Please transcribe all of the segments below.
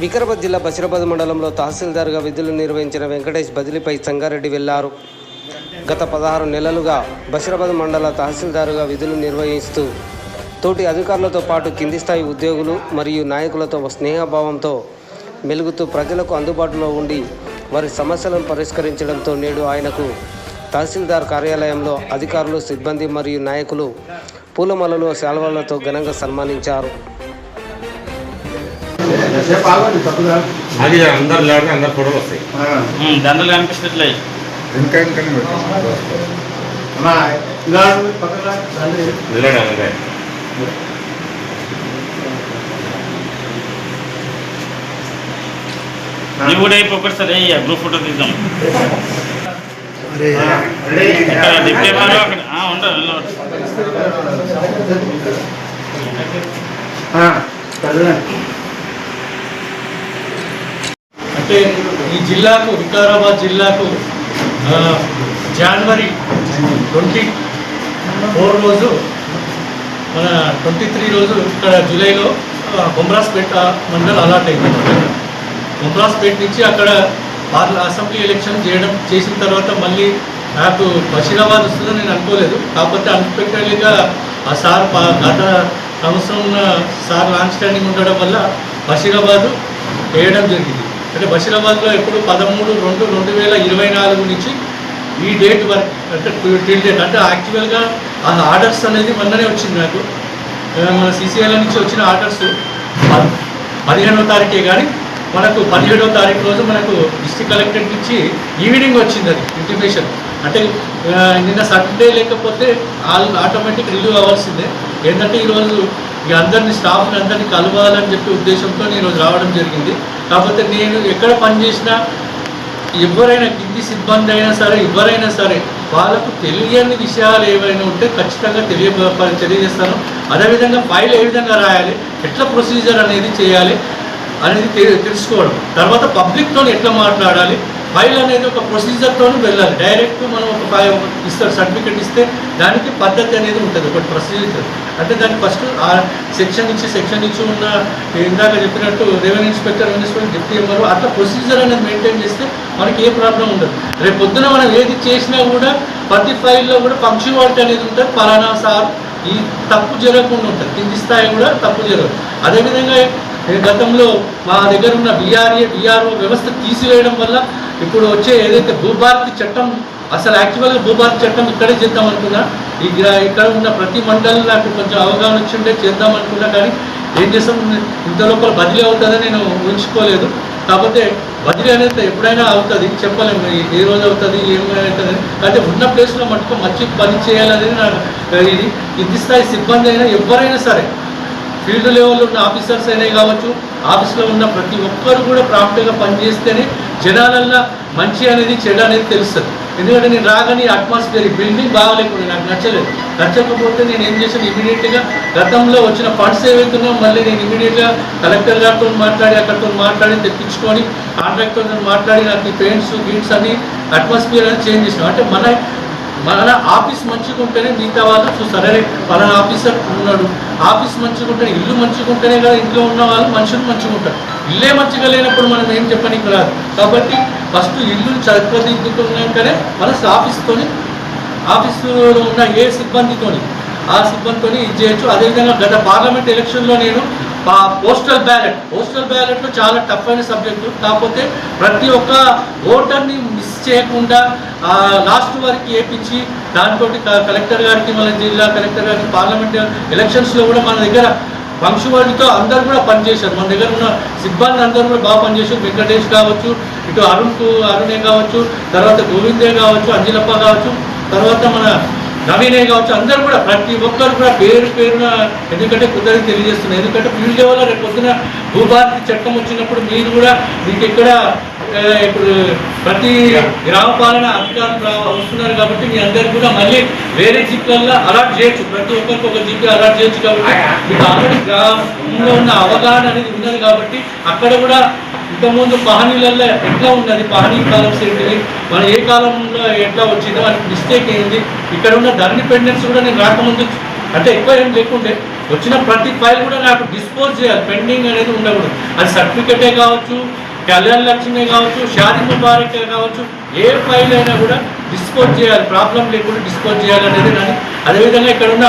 వికారాబాద్ జిల్లా బషీరాబాద్ మండలంలో తహసీల్దార్గా విధులు నిర్వహించిన వెంకటేష్ బదిలీపై సంగారెడ్డి వెళ్లారు. గత 16 నెలలుగా బషీరాబాద్ మండల తహసీల్దార్గా విధులు నిర్వహిస్తూ తోటి అధికారులతో పాటు కింది స్థాయి ఉద్యోగులు మరియు నాయకులతో స్నేహభావంతో మెలుగుతూ ప్రజలకు అందుబాటులో ఉండి వారి సమస్యలను పరిష్కరించడంతో నేడు ఆయనకు తహసీల్దార్ కార్యాలయంలో అధికారులు, సిబ్బంది మరియు నాయకులు పూలమాలలు, శాల్వాలతో ఘనంగా సన్మానించారు. అందరు లేకపోతే అందరు ఫోటోలు వస్తాయి. దండలు కనిపిస్తట్లే నువ్వు కూడా అయిపో ఒకసారి గ్రూప్ ఫోటో తీద్దాం. అంటే ఈ జిల్లాకు, వికారాబాద్ జిల్లాకు జనవరి 24 రోజు, మన 23 రోజు ఇక్కడ జూలైలో బొమ్రాస్పేట మండలం అలాట్ అయింది. బొమ్రాస్పేట నుంచి అక్కడ అసెంబ్లీ ఎలక్షన్ చేసిన తర్వాత మళ్ళీ నాకు బషీరాబాద్ వస్తుందని నేను అనుకోలేదు. కాకపోతే అన్ఎక్స్పెక్టెడ్లీగా ఆ సార్ గత సంవత్సరం సార్ లాంగ్ స్టాండింగ్ ఉండడం వల్ల బషీరాబాద్ వేయడం జరిగింది. అంటే బషీరాబాద్లో ఎప్పుడు 13/2/2024 నుంచి ఈ డేట్ వరకు, అంటే టిల్ డేట్, అంటే యాక్చువల్గా ఆ ఆర్డర్స్ అనేది మొన్ననే వచ్చింది నాకు. మన CCIల నుంచి వచ్చిన ఆర్డర్స్ 15వ తారీఖే, కానీ మనకు 17వ తారీఖు రోజు మనకు డిస్ట్రిక్ట్ కలెక్టరేట్ నుంచి ఈవినింగ్ వచ్చింది అది ఇంటిమేషన్. అంటే నిన్న సండే లేకపోతే ఆటోమేటిక్ రిలీవ్ అవ్వాల్సిందే. ఏంటంటే ఈరోజు ఇక అందరినీ, స్టాఫ్ని అందరినీ కలవాలని చెప్పి ఉద్దేశంతో ఈరోజు రావడం జరిగింది. కాకపోతే నేను ఎక్కడ పనిచేసినా ఎవరైనా, కింది సిబ్బంది అయినా సరే, ఎవరైనా సరే, వాళ్ళకు తెలియని విషయాలు ఏవైనా ఉంటే ఖచ్చితంగా తెలియజేస్తాను. అదేవిధంగా ఫైల్ ఏ విధంగా రాయాలి, ఎట్లా ప్రొసీజర్ అనేది చేయాలి అనేది తెలుసుకోవడం. తర్వాత పబ్లిక్తో ఎట్లా మాట్లాడాలి, ఫైల్ అనేది ఒక ప్రొసీజర్తో వెళ్ళాలి. డైరెక్ట్ మనం ఒక ఇస్తారు, సర్టిఫికెట్ ఇస్తే దానికి పద్ధతి అనేది ఉంటుంది, ఒక ప్రొసీజర్. అంటే దానికి ఫస్ట్ ఆ సెక్షన్ నుంచి ఉన్న, ఇందాక చెప్పినట్టు రెవెన్యూ ఇన్స్పెక్టర్, డిప్యూటీ ఎంఆర్ఓ, అట్లా ప్రొసీజర్ అనేది మెయింటైన్ చేస్తే మనకి ఏ ప్రాబ్లం ఉండదు. రేపు పొద్దున మనం ఏది చేసినా కూడా ప్రతి ఫైల్లో కూడా పంక్చువాలిటీ అనేది ఉంటుంది. పలానా సార్ ఈ తప్పు జరగకుండా ఉంటుంది, కింది స్థాయి కూడా తప్పు జరగదు. అదేవిధంగా గతంలో మా దగ్గర ఉన్న BRO వ్యవస్థ తీసివేయడం వల్ల ఇప్పుడు వచ్చే ఏదైతే భూభారతి చట్టం, అసలు యాక్చువల్గా భూభారతి చట్టం ఇక్కడే చేద్దాం అనుకున్నా. ఇక్కడ ఉన్న ప్రతి మండలి నాకు కొంచెం అవగాహన వచ్చిండే చేద్దాం అనుకున్నా, కానీ ఏం చేస్తాం, ఇంత లోపల బదిలీ అవుతుందని నేను ఊహించుకోలేదు. కాకపోతే బదిలీ అనేది ఎప్పుడైనా అవుతుంది, చెప్పలేము ఏ రోజు అవుతుంది, ఏమవుతుంది. అయితే ఉన్న ప్లేస్లో మటుకు మంచి పని చేయాలనేది నాకు ఇది. కింది స్థాయి సిబ్బంది అయినా ఎవరైనా సరే, ఫీల్డ్ లెవెల్లో ఉన్న ఆఫీసర్స్ అయినా కావచ్చు, ఆఫీస్లో ఉన్న ప్రతి ఒక్కరు కూడా ప్రాంప్ట్గా పనిచేస్తేనే జనాలల్లో మంచి అనేది, చెడు అనేది తెలుస్తుంది. ఎందుకంటే నేను రాగానే అట్మాస్ఫియర్, బిల్డింగ్ బాగాలేకుండా నాకు నచ్చకపోతే నేను ఏం చేశాను, ఇమీడియట్గా గతంలో వచ్చిన ఫండ్స్ ఏవైతున్నాయో మళ్ళీ నేను ఇమీడియట్గా కలెక్టర్ గారితో మాట్లాడి, అక్కడితో మాట్లాడి తెప్పించుకొని, కాంట్రాక్టర్తో మాట్లాడి నాకు ఈ పెయింట్స్ గీట్స్ అని అట్మాస్ఫియర్ అనేది చేంజ్ చేసినాం. అంటే మన ఆఫీస్ మంచిగా ఉంటేనే మిగతా వాళ్ళు చూస్తారు, సరే పలానా ఆఫీసర్ ఉన్నాడు, ఆఫీస్ మంచిగా ఉంటేనే, ఇల్లు మంచిగా ఉంటేనే కదా ఇంట్లో ఉన్న వాళ్ళు మనుషులు మంచిగా ఉంటారు. ఇల్లే మంచిగా లేనప్పుడు మనం ఏం చెప్పడానికి రాదు. కాబట్టి ఫస్ట్ ఇల్లు చక్కదిద్దుకున్నాకనే మన ఆఫీసులో ఉన్న ఏ సిబ్బందితోని, ఆ సిబ్బందితో ఇది చేయొచ్చు. అదేవిధంగా గత పార్లమెంట్ ఎలక్షన్లో నేను పోస్టల్ బ్యాలెట్లో చాలా టఫ్ అయిన సబ్జెక్టు. కాకపోతే ప్రతి ఒక్క ఓటర్ని మిస్ చేయకుండా లాస్ట్ వరకు వేయించి, దాంతో కలెక్టర్ గారికి, మన జిల్లా కలెక్టర్ గారికి, పార్లమెంట్ ఎలక్షన్స్లో కూడా మన దగ్గర పంక్చువాలిటీతో అందరూ కూడా పనిచేశారు. మన దగ్గర ఉన్న సిబ్బంది అందరూ కూడా బాగా పనిచేశారు. వెంకటేష్ కావచ్చు, ఇటు అరుణే కావచ్చు, తర్వాత గోవిందే కావచ్చు, అంజలప్ప కావచ్చు, తర్వాత మన నవీనే కావచ్చు, అందరూ కూడా ప్రతి ఒక్కరు కూడా పేరున ఎందుకంటే కొందరికి తెలియజేస్తున్నారు. ఎందుకంటే ఫీల్డ్ లెవెల్లో రేపు పొద్దున భూభారతి చట్టం వచ్చినప్పుడు మీరు కూడా మీకు ఇక్కడ ఇప్పుడు ప్రతి గ్రామ పాలన అధికారులు వస్తున్నారు కాబట్టి మీ అందరికి కూడా మళ్ళీ వేరే జీప్లలో అలాట్ చేయొచ్చు, ప్రతి ఒక్కరికి ఒక జీపీ అలాట్ చేయొచ్చు. కాబట్టి మీకు ఆల్రెడీ గ్రామంలో ఉన్న అవగాహన అనేది ఉన్నది కాబట్టి అక్కడ కూడా ఇంతకుముందు పహనీలలో ఎట్లా ఉన్నది, పహనీ కాలమ్స్ ఏంటివి, మనం ఏ కాలంలో ఎట్లా వచ్చిందో మనకి మిస్టేక్ ఏంది, ఇక్కడ ఉన్న ధరణి పెండెంట్స్ కూడా నేను రాకముందు అంటే ఎక్కువ ఏం లేకుండే వచ్చిన ప్రతి ఫైల్ కూడా నాకు డిస్పోజ్ చేయాలి, పెండింగ్ అనేది ఉండకూడదు. అది సర్టిఫికెటే కావచ్చు, కళ్యాణ లక్ష్మే కావచ్చు, షాదీ ముబారకే కావచ్చు, ఏ ఫైల్ అయినా కూడా డిస్పోజ్ చేయాలి, ప్రాబ్లం లేకుండా డిస్పోజ్ చేయాలనేది కానీ. అదేవిధంగా ఇక్కడ ఉన్న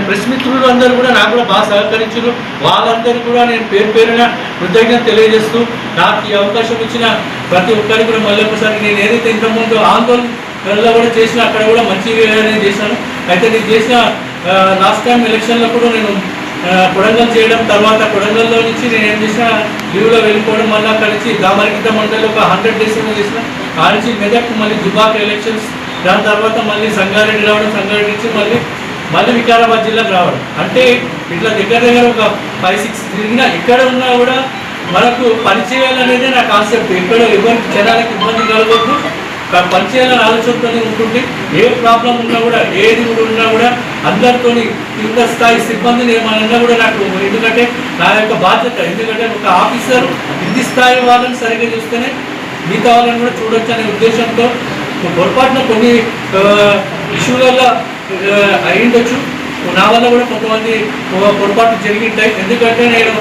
ప్రెస్ మిత్రులు అందరూ కూడా నాకు కూడా బాగా సహకరించారు. వాళ్ళందరూ కూడా నేను పేరు పేరున కృతజ్ఞత తెలియజేస్తూ నాకు ఈ అవకాశం ఇచ్చిన ప్రతి ఒక్కరికి కూడా మళ్ళీ ఒకసారి నేను ఏదైతే ఇంతకుముందు ఆందోళనలో కూడా చేసిన అక్కడ కూడా మంచిగానే చేశాను. అయితే నేను చేసిన లాస్ట్ టైం ఎలక్షన్లో కూడా నేను కొడంగల్ చేయడం, తర్వాత కొడంగల్లో నుంచి నేను ఏం చేసిన లీవ్లో వెళ్ళిపోవడం, మళ్ళీ అక్కడి నుంచి దామరగిద్ద మండలిలో ఒక 100 days చేసిన, ఆ నుంచి మెదక్ మళ్ళీ దుబాక్ ఎలక్షన్స్, దాని తర్వాత మళ్ళీ సంగారెడ్డి రావడం, సంగారెడ్డి నుంచి మళ్ళీ వికారాబాద్ జిల్లాకు రావడం. అంటే ఇట్లా దగ్గర ఒక 5-6 తిరిగినా ఇక్కడ ఉన్నా కూడా మనకు పనిచేయాలనేదే నా కాన్సెప్ట్. ఎక్కడ ఎవరికి జనాలకు ఇబ్బంది కలగొద్దు, పనిచేయాలని ఆలోచనతోనే ఉంటుంటే ఏ ప్రాబ్లం ఉన్నా కూడా ఏది కూడా ఉన్నా కూడా అందరితో కింద స్థాయి సిబ్బందిని ఏమన్నా కూడా నాకు, ఎందుకంటే నా యొక్క బాధ్యత. ఎందుకంటే ఒక ఆఫీసర్ కింది స్థాయి వాళ్ళని సరిగ్గా చూస్తేనే మిగతా వాళ్ళని కూడా చూడొచ్చు అనే ఉద్దేశంతో పొరపాటున కొన్ని ఇష్యూలలో అయ్యిండొచ్చు, నా వల్ల కూడా కొంతమంది పొరపాట్లు జరిగింటాయి. ఎందుకంటే నేను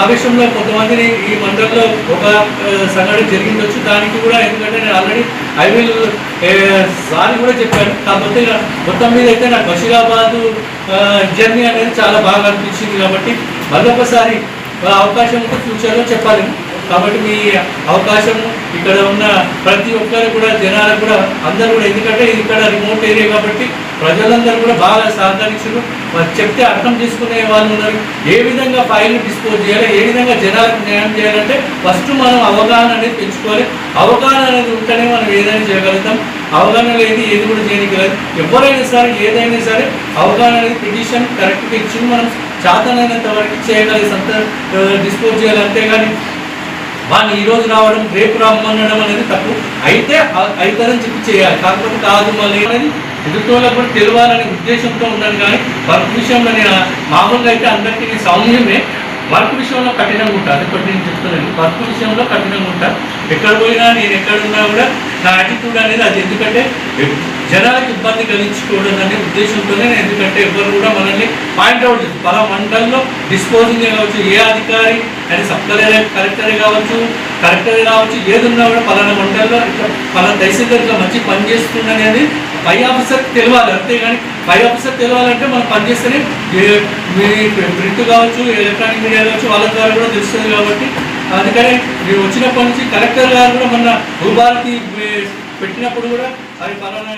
ఆవేశంలో కొంతమందిని ఈ మండలంలో ఒక సంఘటన జరిగిండొచ్చు, దానికి కూడా ఎందుకంటే నేను ఆల్రెడీ సారి కూడా చెప్పాను. కాకపోతే మొత్తం మీద అయితే నాకు బషీరాబాద్ జర్నీ అనేది చాలా బాగా అనిపించింది. కాబట్టి మరొకసారి అవకాశం ఉంటే ఫ్యూచర్లో చెప్పాలి. కాబట్టి మీ అవకాశం ఇక్కడ ఉన్న ప్రతి ఒక్కరు కూడా జనాలకు కూడా అందరూ కూడా, ఎందుకంటే ఇది ఇక్కడ రిమోట్ ఏరియా కాబట్టి ప్రజలందరూ కూడా బాగా సహకరించారు. చెప్తే అర్థం చేసుకునే వాళ్ళు ఉన్నారు. ఏ విధంగా ఫైల్ని డిస్పోజ్ చేయాలి, ఏ విధంగా జనాలకు న్యాయం చేయాలంటే ఫస్ట్ మనం అవగాహన అనేది పెంచుకోవాలి. అవగాహన అనేది ఉంటేనే మనం ఏదైనా చేయగలుగుతాం. అవగాహన లేదు ఏది కూడా చేయగలదు. ఎవరైనా సరే ఏదైనా సరే అవగాహన అనేది పిటిషన్ కరెక్ట్గా ఇచ్చి మనం చేతనైనంత వరకు చేయగలిగే సంత డిస్పోజ్ చేయాలి. అంతేగాని వాళ్ళు ఈరోజు రావడం రేపు రమ్మనడం అనేది తప్పు. అయితే అవుతారని చెప్పి చేయాలి, కాకపోతే కాదు మళ్ళీ అనేది ఎదుటోళ్ళకు కూడా తెలియాలనే ఉద్దేశంతో ఉన్నాను. కానీ వర్క్ విషయంలో నేను మామూలుగా అయితే అందరికీ నేను సౌమ్యమే, వర్క్ విషయంలో కఠినంగా ఉంటాను. ఇప్పుడు నేను చెప్తున్నాను, వర్క్ విషయంలో కఠినంగా ఉంటాను. ఎక్కడ పోయినా నేను ఎక్కడున్నా కూడా నా యాటిట్యూడ్ అనేది అది. ఎందుకంటే జనాలకు ఇబ్బంది కలిగించుకోవడం అనే ఉద్దేశంతోనే నేను, ఎందుకంటే ఎవరు కూడా మనల్ని పాయింట్అవుట్ చేస్తారు. పలా మండలంలో డిస్పోజింగ్ కావచ్చు, ఏ అధికారి అని సబ్ కలెక్టరే కావచ్చు, ఏది ఉన్నా కూడా పలానా మండలంలో ఇట్లా పలానా తహసీల్దార్ ఇట్లా మంచి పని చేస్తుంది అనేది పై ఆఫీసర్కి తెలియాలి. అంతేగాని పై ఆఫీసర్ తెలియాలంటే మనం పనిచేస్తేనే మీ ప్రింట్ కావచ్చు, ఎలక్ట్రానిక్ మీడియా కావచ్చు, వాళ్ళ ద్వారా కూడా తెలుస్తుంది. కాబట్టి అందుకని మీరు వచ్చినప్పటి నుంచి కలెక్టర్ గారు కూడా మొన్న భూభారతి పెట్టినప్పుడు కూడా అది పలానా